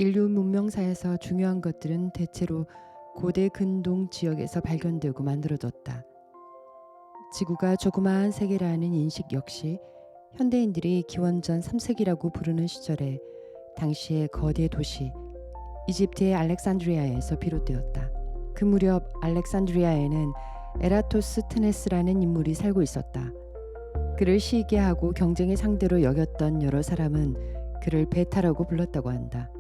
인류 문명사에서 중요한 것들은 대체로 고대 근동 지역에서 발견되고 만들어졌다. 지구가 조그마한 세계라는 인식 역시 현대인들이 기원전 3세기라고 부르는 시절에 당시의 거대 도시 이집트의 알렉산드리아에서 비롯되었다. 그 무렵 알렉산드리아에는 에라토스테네스라는 인물이 살고 있었다. 그를 시기하고 경쟁의 상대로 여겼던 여러 사람은 그를 베타라고 불렀다고 한다.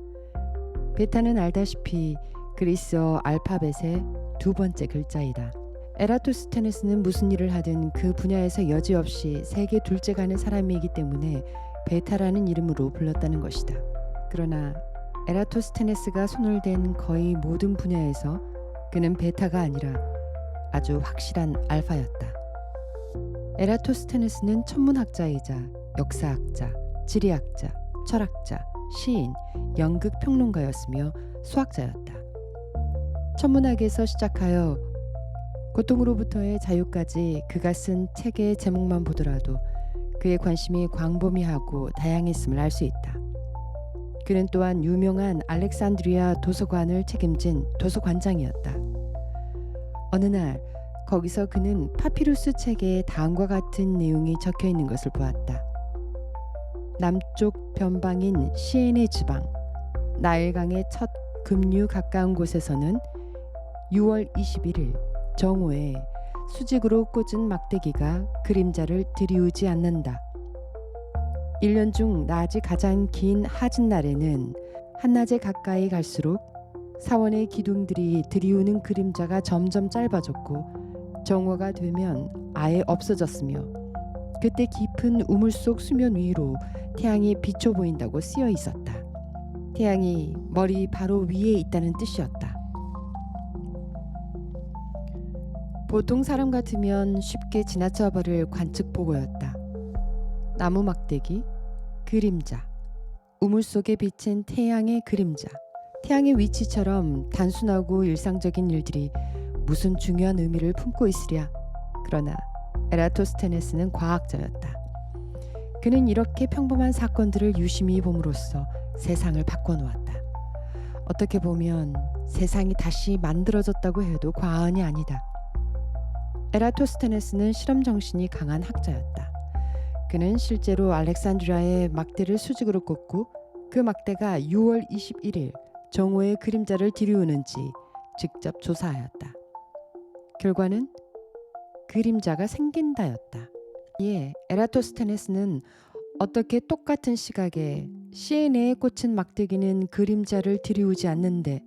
베타는 알다시피 그리스어 알파벳의 두 번째 글자이다. 에라토스테네스는 무슨 일을 하든 그 분야에서 여지없이 세계 둘째가 는 사람이기 때문에 베타라는 이름으로 불렀다는 것이다. 그러나 에라토스테네스가 손을 댄 거의 모든 분야에서 그는 베타가 아니라 아주 확실한 알파였다. 에라토스테네스는 천문학자이자 역사학자, 지리학자, 철학자, 시인, 연극 평론가였으며 수학자였다. 천문학에서 시작하여 고통으로부터의 자유까지 그가 쓴 책의 제목만 보더라도 그의 관심이 광범위하고 다양했음을 알 수 있다. 그는 또한 유명한 알렉산드리아 도서관을 책임진 도서관장이었다. 어느 날 거기서 그는 파피루스 책에 다음과 같은 내용이 적혀 있는 것을 보았다. 남쪽 변방인 시엔의 지방, 나일강의 첫 급류 가까운 곳에서는 6월 21일 정오에 수직으로 꽂은 막대기가 그림자를 들이우지 않는다. 1년 중 낮이 가장 긴 하진 날에는 한낮에 가까이 갈수록 사원의 기둥들이 들이우는 그림자가 점점 짧아졌고 정오가 되면 아예 없어졌으며 그때 깊은 우물 속 수면 위로 태양이 비춰 보인다고 쓰여 있었다. 태양이 머리 바로 위에 있다는 뜻이었다. 보통 사람 같으면 쉽게 지나쳐 버릴 관측보고였다. 나무 막대기, 그림자, 우물 속에 비친 태양의 그림자, 태양의 위치처럼 단순하고 일상적인 일들이 무슨 중요한 의미를 품고 있으랴. 그러나 에라토스테네스는 과학자였다. 그는 이렇게 평범한 사건들을 유심히 봄으로써 세상을 바꿔놓았다. 어떻게 보면 세상이 다시 만들어졌다고 해도 과언이 아니다. 에라토스테네스는 실험 정신이 강한 학자였다. 그는 실제로 알렉산드리아의 막대를 수직으로 꽂고 그 막대가 6월 21일 정오의 그림자를 들이우는지 직접 조사하였다. 결과는 그림자가 생긴다였다. 이에 에라토스테네스는 어떻게 똑같은 시각에 시에네에 꽂힌 막대기는 그림자를 들이우지 않는데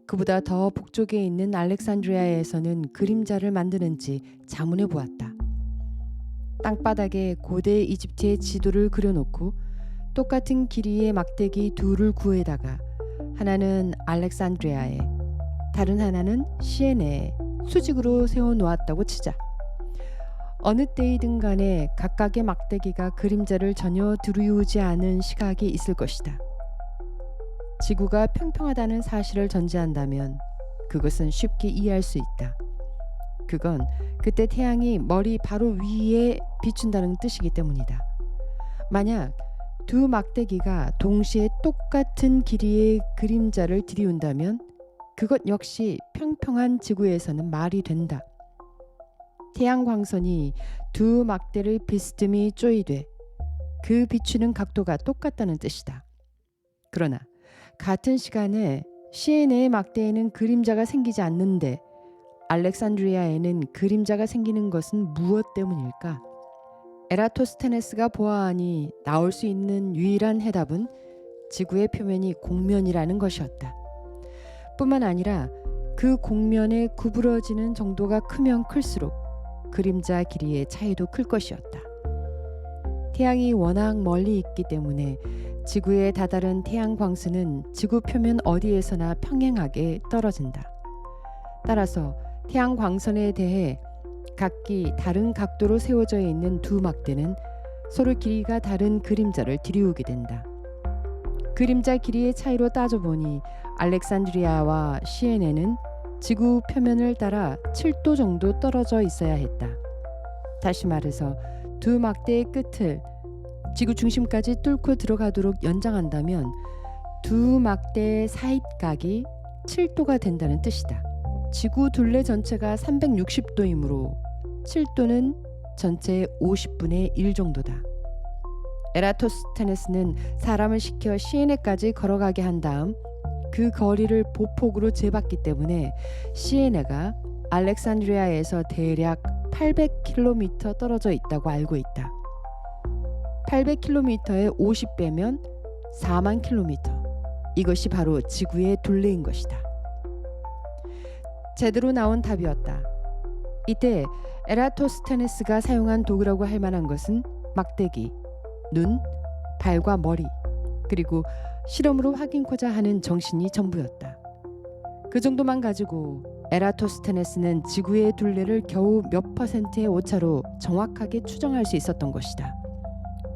그보다 더 북쪽에 있는 알렉산드리아에서는 그림자를 만드는지 자문해 보았다. 땅바닥에 고대 이집트의 지도를 그려놓고 똑같은 길이의 막대기 둘을 구해다가 하나는 알렉산드리아에 다른 하나는 시에네에 수직으로 세워놓았다고 치자. 어느 때이든 간에 각각의 막대기가 그림자를 전혀 들이우지 않은 시각이 있을 것이다. 지구가 평평하다는 사실을 전제한다면 그것은 쉽게 이해할 수 있다. 그건 그때 태양이 머리 바로 위에 비춘다는 뜻이기 때문이다. 만약 두 막대기가 동시에 똑같은 길이의 그림자를 들이운다면 그것 역시 평평한 지구에서는 말이 된다. 태양 광선이 두 막대를 비스듬히 쪼이되 그 비추는 각도가 똑같다는 뜻이다. 그러나 같은 시간에 시에네의 막대에는 그림자가 생기지 않는데 알렉산드리아에는 그림자가 생기는 것은 무엇 때문일까? 에라토스테네스가 보아하니 나올 수 있는 유일한 해답은 지구의 표면이 곡면이라는 것이었다. 뿐만 아니라 그 곡면의 구부러지는 정도가 크면 클수록 그림자 길이의 차이도 클 것이었다. 태양이 워낙 멀리 있기 때문에 지구에 다다른 태양 광선은 지구 표면 어디에서나 평행하게 떨어진다. 따라서 태양 광선에 대해 각기 다른 각도로 세워져 있는 두 막대는 서로 길이가 다른 그림자를 들이우게 된다. 그림자 길이의 차이로 따져보니 알렉산드리아와 시에네는 지구 표면을 따라 7도 정도 떨어져 있어야 했다. 다시 말해서 두 막대의 끝을 지구 중심까지 뚫고 들어가도록 연장한다면 두 막대의 사입각이 7도가 된다는 뜻이다. 지구 둘레 전체가 360도이므로 7도는 전체의 50분의 1 정도다. 에라토스테네스는 사람을 시켜 시에네까지 걸어가게 한 다음 그 거리를 보폭으로 재봤기 때문에 시에네가 알렉산드리아에서 대략 800km 떨어져 있다고 알고 있다. 800km에 50배면 4만 km. 이것이 바로 지구의 둘레인 것이다. 제대로 나온 답이었다. 이때 에라토스테네스가 사용한 도구라고 할 만한 것은 막대기, 눈, 발과 머리, 그리고 실험으로 확인코자 하는 정신이 전부였다. 그 정도만 가지고 에라토스테네스는 지구의 둘레를 겨우 몇 퍼센트의 오차로 정확하게 추정할 수 있었던 것이다.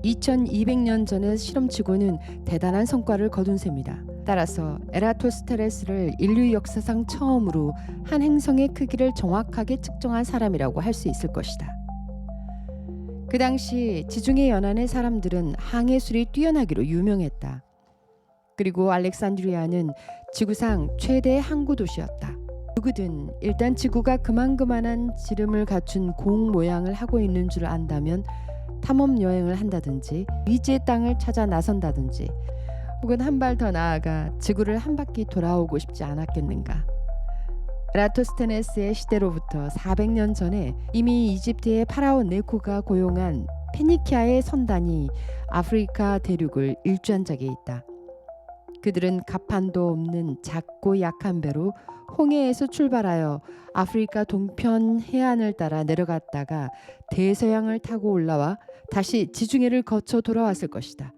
2200년 전의 실험치고는 대단한 성과를 거둔 셈이다. 따라서 에라토스테네스를 인류 역사상 처음으로 한 행성의 크기를 정확하게 측정한 사람이라고 할 수 있을 것이다. 그 당시 지중해 연안의 사람들은 항해술이 뛰어나기로 유명했다. 그리고 알렉산드리아는 지구상 최대의 항구 도시였다. 누구든 일단 지구가 그만한 지름을 갖춘 공 모양을 하고 있는 줄 안다면 탐험 여행을 한다든지 미지의 땅을 찾아 나선다든지 혹은 한 발 더 나아가 지구를 한 바퀴 돌아오고 싶지 않았겠는가. 에라토스테네스의 시대로부터 400년 전에 이미 이집트의 파라오 네코가 고용한 페니키아의 선단이 아프리카 대륙을 일주한 적이 있다. 그들은 갑판도 없는 작고 약한 배로 홍해에서 출발하여 아프리카 동편 해안을 따라 내려갔다가 대서양을 타고 올라와 다시 지중해를 거쳐 돌아왔을 것이다.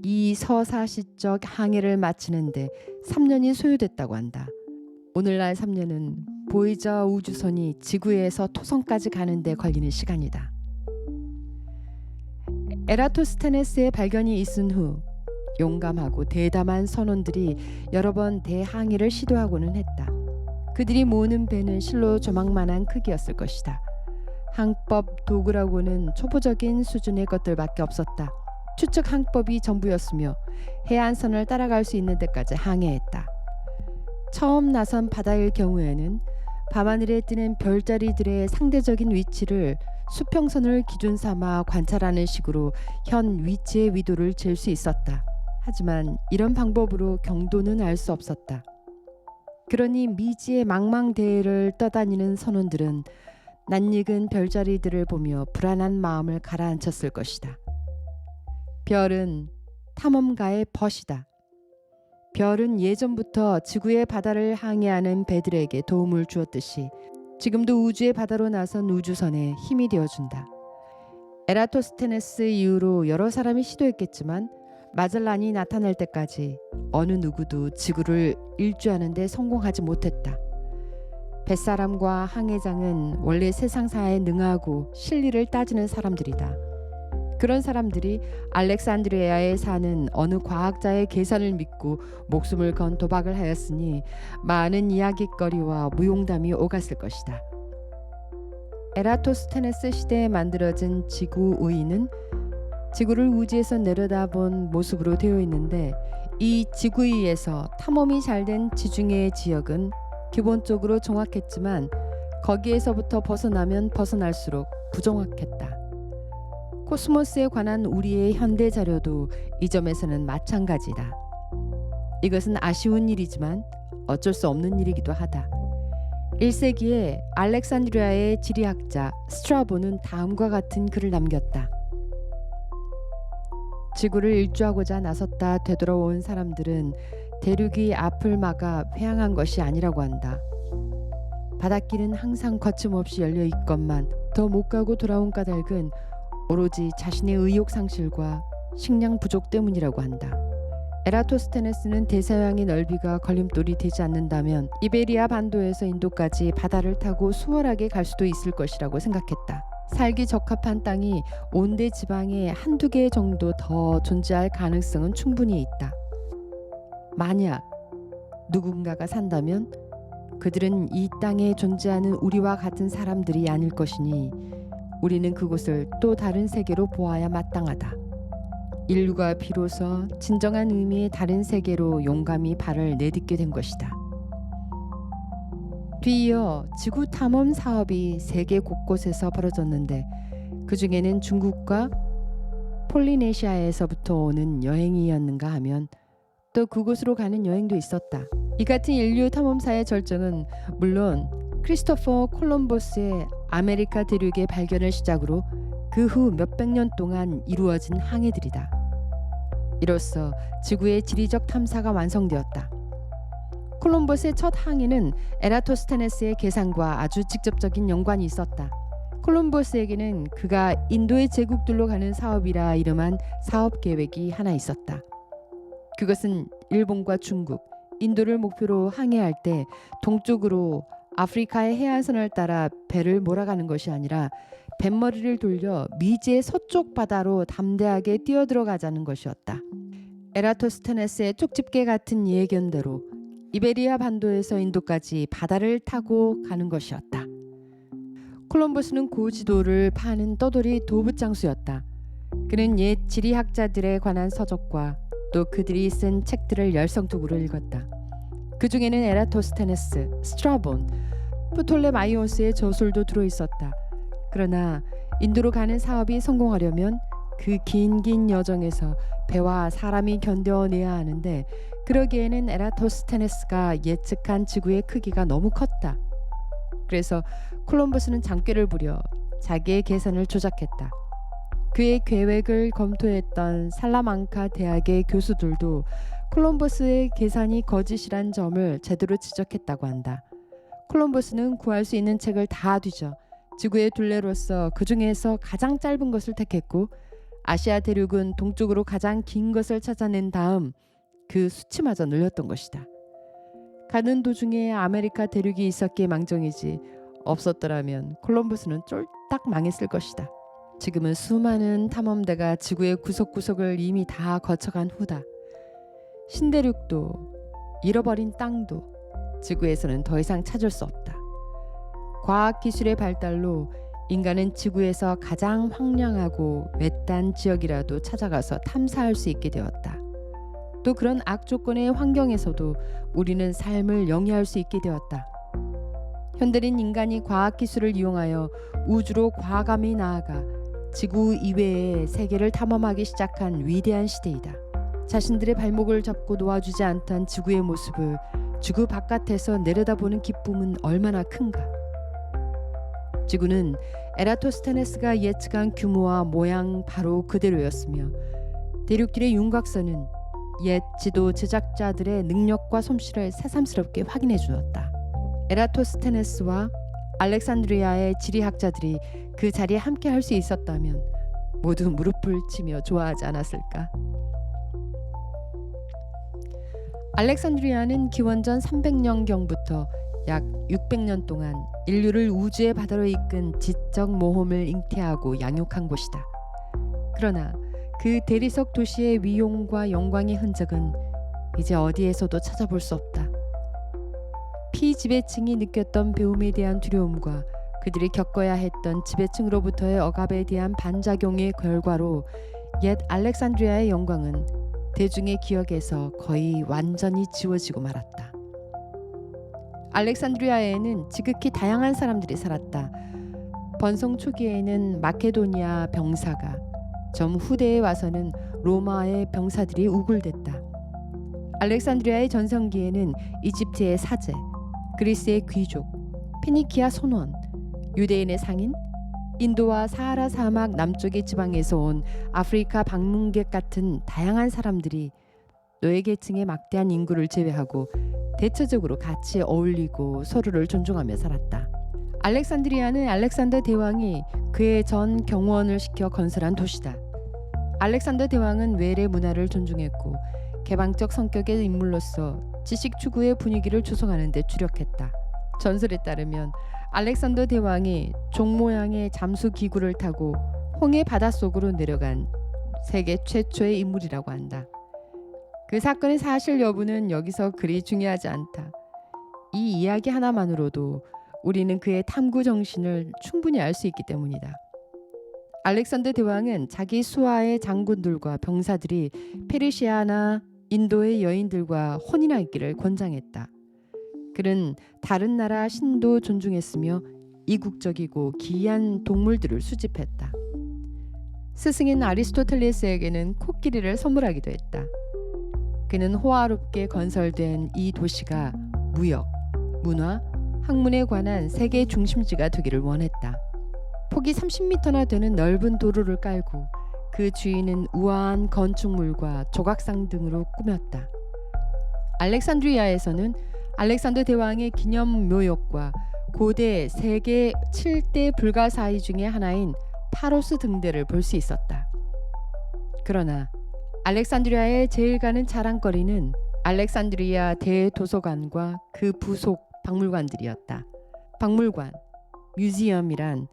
이 서사시적 항해를 마치는데 3년이 소요됐다고 한다. 오늘날 3년은 보이저 우주선이 지구에서 토성까지 가는데 걸리는 시간이다. 에라토스테네스의 발견이 있은 후 용감하고 대담한 선원들이 여러 번 대항해를 시도하고는 했다. 그들이 모으는 배는 실로 조망만한 크기였을 것이다. 항법 도구라고는 초보적인 수준의 것들밖에 없었다. 추측 항법이 전부였으며 해안선을 따라갈 수 있는 데까지 항해했다. 처음 나선 바다일 경우에는 밤하늘에 뜨는 별자리들의 상대적인 위치를 수평선을 기준 삼아 관찰하는 식으로 현 위치의 위도를 잴 수 있었다. 하지만 이런 방법으로 경도는 알 수 없었다. 그러니 미지의 망망대해를 떠다니는 선원들은 낯익은 별자리들을 보며 불안한 마음을 가라앉혔을 것이다. 별은 탐험가의 벗이다. 별은 예전부터 지구의 바다를 항해하는 배들에게 도움을 주었듯이 지금도 우주의 바다로 나선 우주선에 힘이 되어준다. 에라토스테네스 이후로 여러 사람이 시도했겠지만 마젤란이 나타날 때까지 어느 누구도 지구를 일주하는 데 성공하지 못했다. 뱃사람과 항해장은 원래 세상사에 능하고 실리를 따지는 사람들이다. 그런 사람들이 알렉산드리아에 사는 어느 과학자의 계산을 믿고 목숨을 건 도박을 하였으니 많은 이야깃거리와 무용담이 오갔을 것이다. 에라토스테네스 시대에 만들어진 지구의는 지구를 우주에서 내려다본 모습으로 되어 있는데 이 지구위에서 탐험이 잘된 지중해 지역은 기본적으로 정확했지만 거기에서부터 벗어나면 벗어날수록 부정확했다. 코스모스에 관한 우리의 현대 자료도 이 점에서는 마찬가지다. 이것은 아쉬운 일이지만 어쩔 수 없는 일이기도 하다. 1세기에 알렉산드리아의 지리학자 스트라보는 다음과 같은 글을 남겼다. 지구를 일주하고자 나섰다 되돌아온 사람들은 대륙이 앞을 막아 회항한 것이 아니라고 한다. 바닷길은 항상 거침없이 열려 있건만 더 못 가고 돌아온 까닭은 오로지 자신의 의욕 상실과 식량 부족 때문이라고 한다. 에라토스테네스는 대서양의 넓이가 걸림돌이 되지 않는다면 이베리아 반도에서 인도까지 바다를 타고 수월하게 갈 수도 있을 것이라고 생각했다. 살기 적합한 땅이 온대 지방에 한두 개 정도 더 존재할 가능성은 충분히 있다. 만약 누군가가 산다면 그들은 이 땅에 존재하는 우리와 같은 사람들이 아닐 것이니 우리는 그곳을 또 다른 세계로 보아야 마땅하다. 인류가 비로소 진정한 의미의 다른 세계로 용감히 발을 내딛게 된 것이다. 뒤이어 지구 탐험 사업이 세계 곳곳에서 벌어졌는데 그 중에는 중국과 폴리네시아에서부터 오는 여행이었는가 하면 또 그곳으로 가는 여행도 있었다. 이 같은 인류 탐험사의 절정은 물론 크리스토퍼 콜럼버스의 아메리카 대륙의 발견을 시작으로 그 후 몇백 년 동안 이루어진 항해들이다. 이로써 지구의 지리적 탐사가 완성되었다. 콜럼버스의 첫 항해는 에라토스테네스의 계산과 아주 직접적인 연관이 있었다. 콜럼버스에게는 그가 인도의 제국들로 가는 사업이라 이름한 사업 계획이 하나 있었다. 그것은 일본과 중국, 인도를 목표로 항해할 때 동쪽으로 아프리카의 해안선을 따라 배를 몰아가는 것이 아니라 뱃머리를 돌려 미지의 서쪽 바다로 담대하게 뛰어들어가자는 것이었다. 에라토스테네스의 쪽집게 같은 예견대로 이베리아 반도에서 인도까지 바다를 타고 가는 것이었다. 콜럼버스는 고지도를 파는 떠돌이 도부장수였다. 그는 옛 지리학자들에 관한 서적과 또 그들이 쓴 책들을 열성적으로 읽었다. 그 중에는 에라토스테네스, 스트라본, 프톨레마이오스의 저술도 들어있었다. 그러나 인도로 가는 사업이 성공하려면 그 긴 여정에서 배와 사람이 견뎌내야 하는데 그러기에는 에라토스테네스가 예측한 지구의 크기가 너무 컸다. 그래서 콜럼버스는 장꾀를 부려 자기의 계산을 조작했다. 그의 계획을 검토했던 살라망카 대학의 교수들도 콜럼버스의 계산이 거짓이란 점을 제대로 지적했다고 한다. 콜럼버스는 구할 수 있는 책을 다 뒤져 지구의 둘레로서 그 중에서 가장 짧은 것을 택했고 아시아 대륙은 동쪽으로 가장 긴 것을 찾아낸 다음 그 수치마저 늘렸던 것이다. 가는 도중에 아메리카 대륙이 있었기에 망정이지 없었더라면 콜럼버스는 쫄딱 망했을 것이다. 지금은 수많은 탐험대가 지구의 구석구석을 이미 다 거쳐간 후다. 신대륙도 잃어버린 땅도 지구에서는 더 이상 찾을 수 없다. 과학기술의 발달로 인간은 지구에서 가장 황량하고 외딴 지역이라도 찾아가서 탐사할 수 있게 되었다. 또 그런 악조건의 환경에서도 우리는 삶을 영위할 수 있게 되었다. 현대인 인간이 과학기술을 이용하여 우주로 과감히 나아가 지구 이외의 세계를 탐험하기 시작한 위대한 시대이다. 자신들의 발목을 잡고 놓아주지 않던 지구의 모습을 지구 바깥에서 내려다보는 기쁨은 얼마나 큰가. 지구는 에라토스테네스가 예측한 규모와 모양 바로 그대로였으며 대륙들의 윤곽선은 옛 지도 제작자들의 능력과 솜씨를 새삼스럽게 확인해 주었다. 에라토스테네스와 알렉산드리아의 지리학자들이 그 자리에 함께 할 수 있었다면 모두 무릎을 치며 좋아하지 않았을까. 알렉산드리아는 기원전 300년경부터 약 600년 동안 인류를 우주의 바다로 이끈 지적 모험을 잉태하고 양육한 곳이다. 그러나 그 대리석 도시의 위용과 영광의 흔적은 이제 어디에서도 찾아볼 수 없다. 피지배층이 느꼈던 배움에 대한 두려움과 그들이 겪어야 했던 지배층으로부터의 억압에 대한 반작용의 결과로 옛 알렉산드리아의 영광은 대중의 기억에서 거의 완전히 지워지고 말았다. 알렉산드리아에는 지극히 다양한 사람들이 살았다. 번성 초기에는 마케도니아 병사가, 좀 후대에 와서는 로마의 병사들이 우글댔다. 알렉산드리아의 전성기에는 이집트의 사제, 그리스의 귀족, 페니키아 손원, 유대인의 상인, 인도와 사하라 사막 남쪽의 지방에서 온 아프리카 방문객 같은 다양한 사람들이 노예계층의 막대한 인구를 제외하고 대체적으로 같이 어울리고 서로를 존중하며 살았다. 알렉산드리아는 알렉산더 대왕이 그의 전 경원을 시켜 건설한 도시다. 알렉산더 대왕은 외래 문화를 존중했고 개방적 성격의 인물로서 지식 추구의 분위기를 조성하는 데 주력했다. 전설에 따르면 알렉산더 대왕이 종 모양의 잠수 기구를 타고 홍해 바닷속으로 내려간 세계 최초의 인물이라고 한다. 그 사건의 사실 여부는 여기서 그리 중요하지 않다. 이 이야기 하나만으로도 우리는 그의 탐구 정신을 충분히 알 수 있기 때문이다. 알렉산더 대왕은 자기 수하의 장군들과 병사들이 페르시아나 인도의 여인들과 혼인하기를 권장했다. 그는 다른 나라 신도 존중했으며 이국적이고 기이한 동물들을 수집했다. 스승인 아리스토텔레스에게는 코끼리를 선물하기도 했다. 그는 호화롭게 건설된 이 도시가 무역, 문화, 학문에 관한 세계 중심지가 되기를 원했다. 폭이 30m나 되는 넓은 도로를 깔고 그 주위는 우아한 건축물과 조각상 등으로 꾸몄다. 알렉산드리아에서는 알렉산더 대왕의 기념 묘역과 고대 세계 7대 불가사의 중의 하나인 파로스 등대를 볼 수 있었다. 그러나 알렉산드리아의 제일 가는 자랑거리는 알렉산드리아 대도서관과 그 부속 박물관들이었다. 박물관, 뮤지엄이란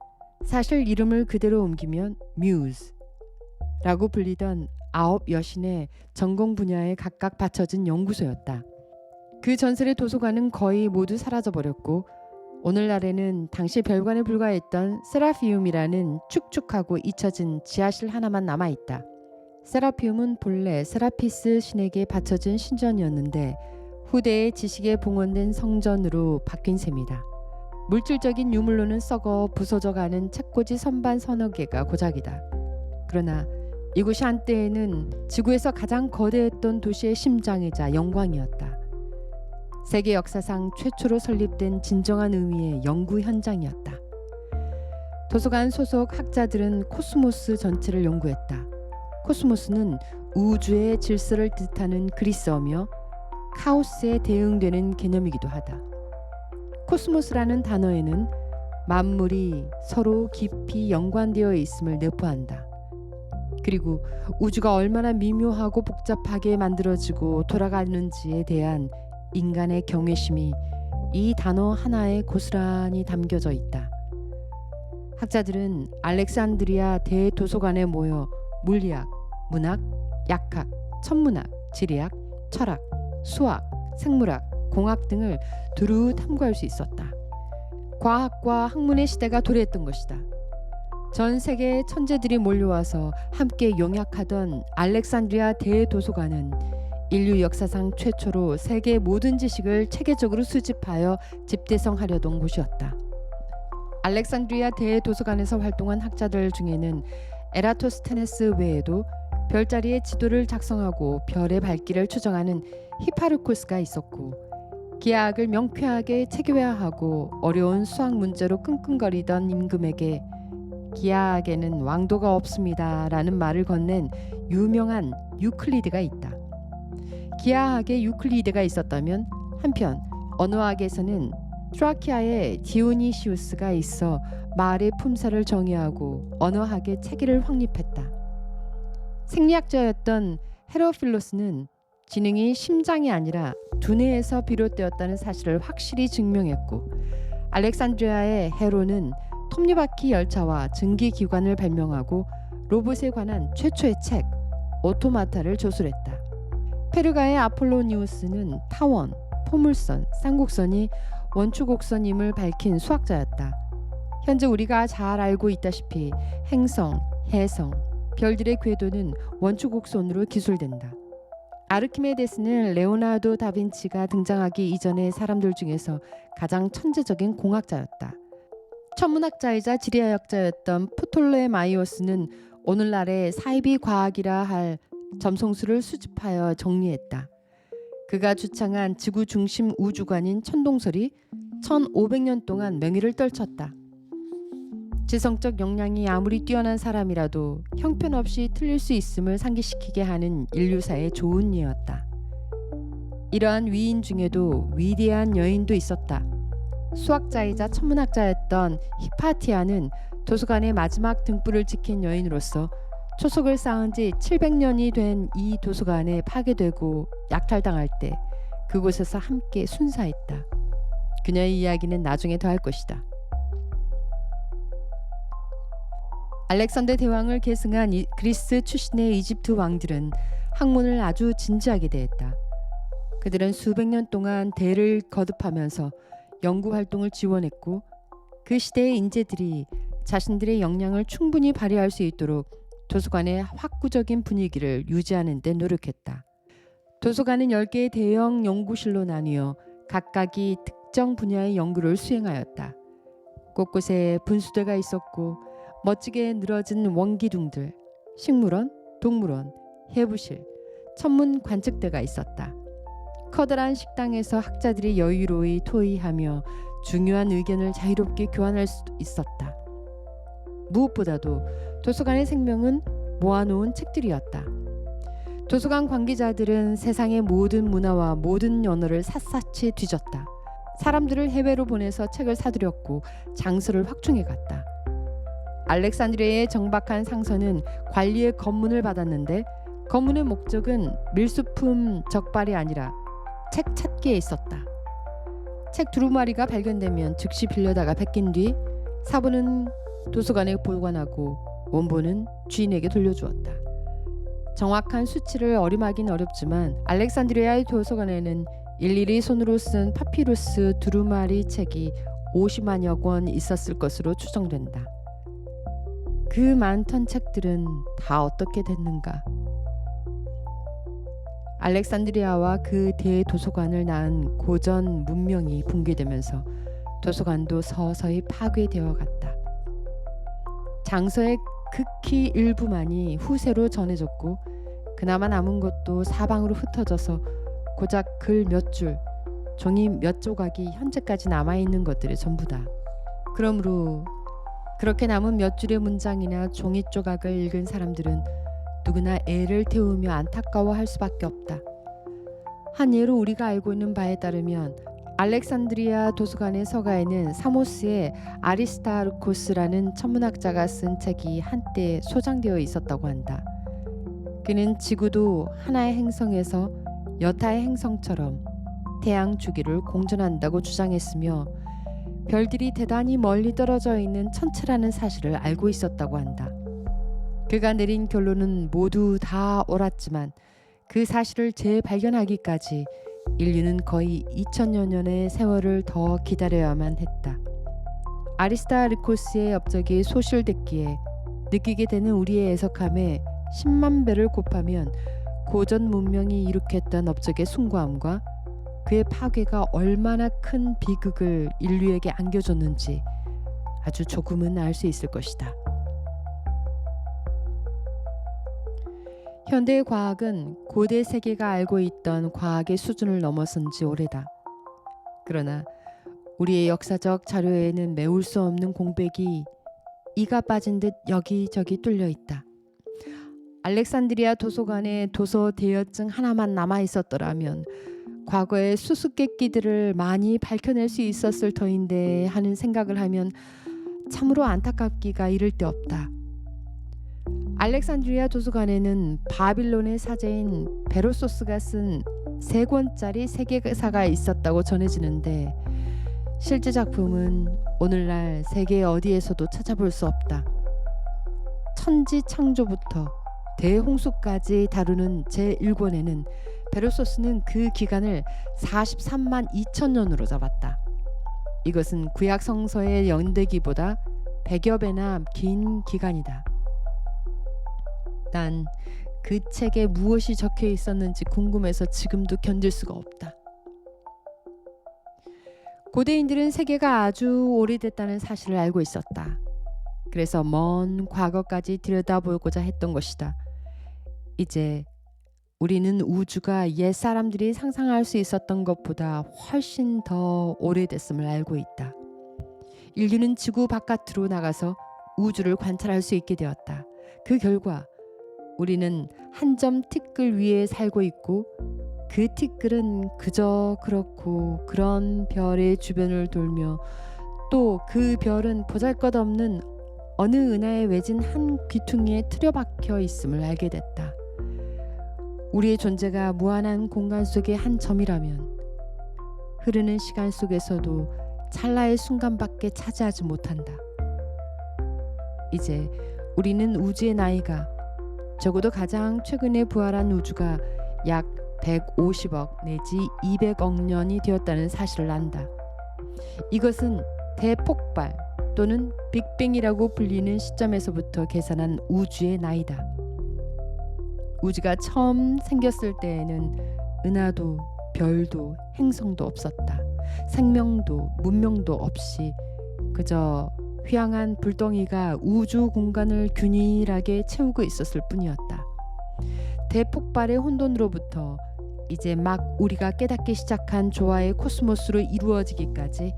사실 이름을 그대로 옮기면 뮤즈라고 불리던 9 여신의 전공 분야에 각각 바쳐진 연구소였다. 그 전설의 도서관은 거의 모두 사라져버렸고 오늘날에는 당시 별관에 불과했던 세라피움이라는 축축하고 잊혀진 지하실 하나만 남아있다. 세라피움은 본래 세라피스 신에게 바쳐진 신전이었는데 후대의 지식에 봉헌된 성전으로 바뀐 셈이다. 물질적인 유물로는 썩어 부서져가는 책꽂이 선반 서너 개가 고작이다. 그러나 이곳이 한때에는 지구에서 가장 거대했던 도시의 심장이자 영광이었다. 세계 역사상 최초로 설립된 진정한 의미의 연구 현장이었다. 도서관 소속 학자들은 코스모스 전체를 연구했다. 코스모스는 우주의 질서를 뜻하는 그리스어며 카오스에 대응되는 개념이기도 하다. 코스모스라는 단어에는 만물이 서로 깊이 연관되어 있음을 내포한다. 그리고 우주가 얼마나 미묘하고 복잡하게 만들어지고 돌아가는지에 대한 인간의 경외심이 이 단어 하나에 고스란히 담겨져 있다. 학자들은 알렉산드리아 대도서관에 모여 물리학, 문학, 약학, 천문학, 지리학, 철학, 수학, 생물학, 공학 등을 두루 탐구할 수 있었다. 과학과 학문의 시대가 도래했던 것이다. 전 세계의 천재들이 몰려와서 함께 용약하던 알렉산드리아 대도서관은 인류 역사상 최초로 세계 모든 지식을 체계적으로 수집하여 집대성하려던 곳이었다. 알렉산드리아 대도서관에서 활동한 학자들 중에는 에라토스테네스 외에도 별자리의 지도를 작성하고 별의 발길을 추정하는 히파르코스가 있었고 기하학을 명쾌하게 체계화하고 어려운 수학 문제로 끙끙거리던 임금에게 기하학에는 왕도가 없습니다 라는 말을 건넨 유명한 유클리드가 있다. 기하학에 유클리드가 있었다면 한편 언어학에서는 트라키아의 디오니시우스가 있어 말의 품사를 정의하고 언어학의 체계를 확립했다. 생리학자였던 헤로필로스는 지능이 심장이 아니라 두뇌에서 비롯되었다는 사실을 확실히 증명했고 알렉산드리아의 헤로는 톱니바퀴 열차와 증기기관을 발명하고 로봇에 관한 최초의 책 오토마타를 조술했다. 페르가의 아폴로니우스는 타원, 포물선, 쌍곡선이 원추곡선임을 밝힌 수학자였다. 현재 우리가 잘 알고 있다시피 행성, 해성, 별들의 궤도는 원추곡선으로 기술된다. 아르키메데스는 레오나르도 다빈치가 등장하기 이전의 사람들 중에서 가장 천재적인 공학자였다. 천문학자이자 지리학자였던 프톨레마이오스는 오늘날의 사이비 과학이라 할 점성술을 수집하여 정리했다. 그가 주창한 지구 중심 우주관인 천동설이 1500년 동안 명예를 떨쳤다. 지성적 역량이 아무리 뛰어난 사람이라도 형편없이 틀릴 수 있음을 상기시키게 하는 인류사의 좋은 예였다. 이러한 위인 중에도 위대한 여인도 있었다. 수학자이자 천문학자였던 히파티아는 도서관의 마지막 등불을 지킨 여인으로서 초석을 쌓은 지 700년이 된 이 도서관에 파괴되고 약탈당할 때 그곳에서 함께 순사했다. 그녀의 이야기는 나중에 더 할 것이다. 알렉산더 대왕을 계승한 그리스 출신의 이집트 왕들은 학문을 아주 진지하게 대했다. 그들은 수백 년 동안 대를 거듭하면서 연구 활동을 지원했고 그 시대의 인재들이 자신들의 역량을 충분히 발휘할 수 있도록 도서관의 확구적인 분위기를 유지하는 데 노력했다. 도서관은 10개의 대형 연구실로 나뉘어 각각이 특정 분야의 연구를 수행하였다. 곳곳에 분수대가 있었고 멋지게 늘어진 원기둥들, 식물원, 동물원, 해부실, 천문 관측대가 있었다. 커다란 식당에서 학자들이 여유로이 토의하며 중요한 의견을 자유롭게 교환할 수 있었다. 무엇보다도 도서관의 생명은 모아놓은 책들이었다. 도서관 관계자들은 세상의 모든 문화와 모든 언어를 샅샅이 뒤졌다. 사람들을 해외로 보내서 책을 사들였고 장소를 확충해 갔다. 알렉산드리아의 정박한 상선은 관리의 검문을 받았는데 검문의 목적은 밀수품 적발이 아니라 책 찾기에 있었다. 책 두루마리가 발견되면 즉시 빌려다가 베낀 뒤 사본은 도서관에 보관하고 원본은 주인에게 돌려주었다. 정확한 수치를 어림하긴 어렵지만 알렉산드리아의 도서관에는 일일이 손으로 쓴 파피루스 두루마리 책이 50만여 권 있었을 것으로 추정된다. 그 많던 책들은 다 어떻게 됐는가? 알렉산드리아와 그 대도서관을 낳은 고전 문명이 붕괴되면서 도서관도 서서히 파괴되어 갔다. 장서의 극히 일부만이 후세로 전해졌고 그나마 남은 것도 사방으로 흩어져서 고작 글 몇 줄, 종이 몇 조각이 현재까지 남아있는 것들의 전부다. 그러므로 그렇게 남은 몇 줄의 문장이나 종이 조각을 읽은 사람들은 누구나 애를 태우며 안타까워할 수밖에 없다. 한 예로 우리가 알고 있는 바에 따르면 알렉산드리아 도서관의 서가에는 사모스의 아리스타르코스라는 천문학자가 쓴 책이 한때 소장되어 있었다고 한다. 그는 지구도 하나의 행성에서 여타의 행성처럼 태양 주기를 공전한다고 주장했으며 별들이 대단히 멀리 떨어져 있는 천체라는 사실을 알고 있었다고 한다. 그가 내린 결론은 모두 다 옳았지만 그 사실을 재발견하기까지 인류는 거의 2000여 년의 세월을 더 기다려야만 했다. 아리스타르코스의 업적이 소실됐기에 느끼게 되는 우리의 애석함에 10만 배를 곱하면 고전 문명이 일으켰던 업적의 숭고함과 그의 파괴가 얼마나 큰 비극을 인류에게 안겨줬는지 아주 조금은 알 수 있을 것이다. 현대의 과학은 고대 세계가 알고 있던 과학의 수준을 넘어선 지 오래다. 그러나 우리의 역사적 자료에는 메울 수 없는 공백이 이가 빠진 듯 여기저기 뚫려 있다. 알렉산드리아 도서관에 도서 대여증 하나만 남아 있었더라면 과거의 수수께끼들을 많이 밝혀낼 수 있었을 터인데 하는 생각을 하면 참으로 안타깝기가 이를 데 없다. 알렉산드리아 도서관에는 바빌론의 사제인 베로소스가 쓴 3권짜리 세계사가 있었다고 전해지는데 실제 작품은 오늘날 세계 어디에서도 찾아볼 수 없다. 천지창조부터 대홍수까지 다루는 제1권에는 베로소스는 그 기간을 43만 2천 년으로 잡았다. 이것은 구약 성서의 연대기보다 100여 배나 긴 기간이다. 난 그 책에 무엇이 적혀 있었는지 궁금해서 지금도 견딜 수가 없다. 고대인들은 세계가 아주 오래됐다는 사실을 알고 있었다. 그래서 먼 과거까지 들여다보고자 했던 것이다. 이제 우리는 우주가 옛 사람들이 상상할 수 있었던 것보다 훨씬 더 오래됐음을 알고 있다. 인류는 지구 바깥으로 나가서 우주를 관찰할 수 있게 되었다. 그 결과 우리는 한 점 티끌 위에 살고 있고 그 티끌은 그저 그렇고 그런 별의 주변을 돌며 또 그 별은 보잘것없는 어느 은하에 외진 한 귀퉁이에 틀어박혀 있음을 알게 됐다. 우리의 존재가 무한한 공간 속의 한 점이라면 흐르는 시간 속에서도 찰나의 순간밖에 차지하지 못한다. 이제 우리는 우주의 나이가 적어도 가장 최근에 부활한 우주가 약 150억 내지 200억 년이 되었다는 사실을 안다. 이것은 대폭발 또는 빅뱅이라고 불리는 시점에서부터 계산한 우주의 나이다. 우주가 처음 생겼을 때에는 은하도 별도 행성도 없었다. 생명도 문명도 없이 그저 휘황한 불덩이가 우주 공간을 균일하게 채우고 있었을 뿐이었다. 대폭발의 혼돈으로부터 이제 막 우리가 깨닫기 시작한 조화의 코스모스로 이루어지기까지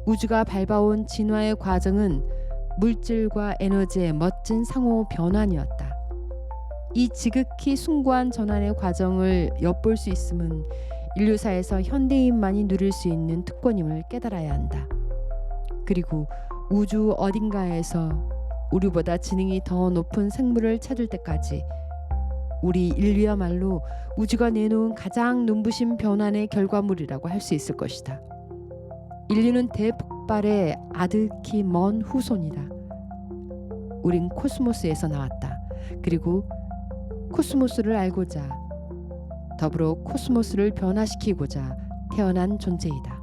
우주가 밟아온 진화의 과정은 물질과 에너지의 멋진 상호 변환이었다. 이 지극히 숭고한 전환의 과정을 엿볼 수 있음은 인류사에서 현대인만이 누릴 수 있는 특권임을 깨달아야 한다. 그리고 우주 어딘가에서 우리보다 지능이 더 높은 생물을 찾을 때까지 우리 인류야말로 우주가 내놓은 가장 눈부신 변환의 결과물이라고 할 수 있을 것이다. 인류는 대폭발의 아득히 먼 후손이다. 우린 코스모스에서 나왔다. 그리고 코스모스를 알고자 더불어 코스모스를 변화시키고자 태어난 존재이다.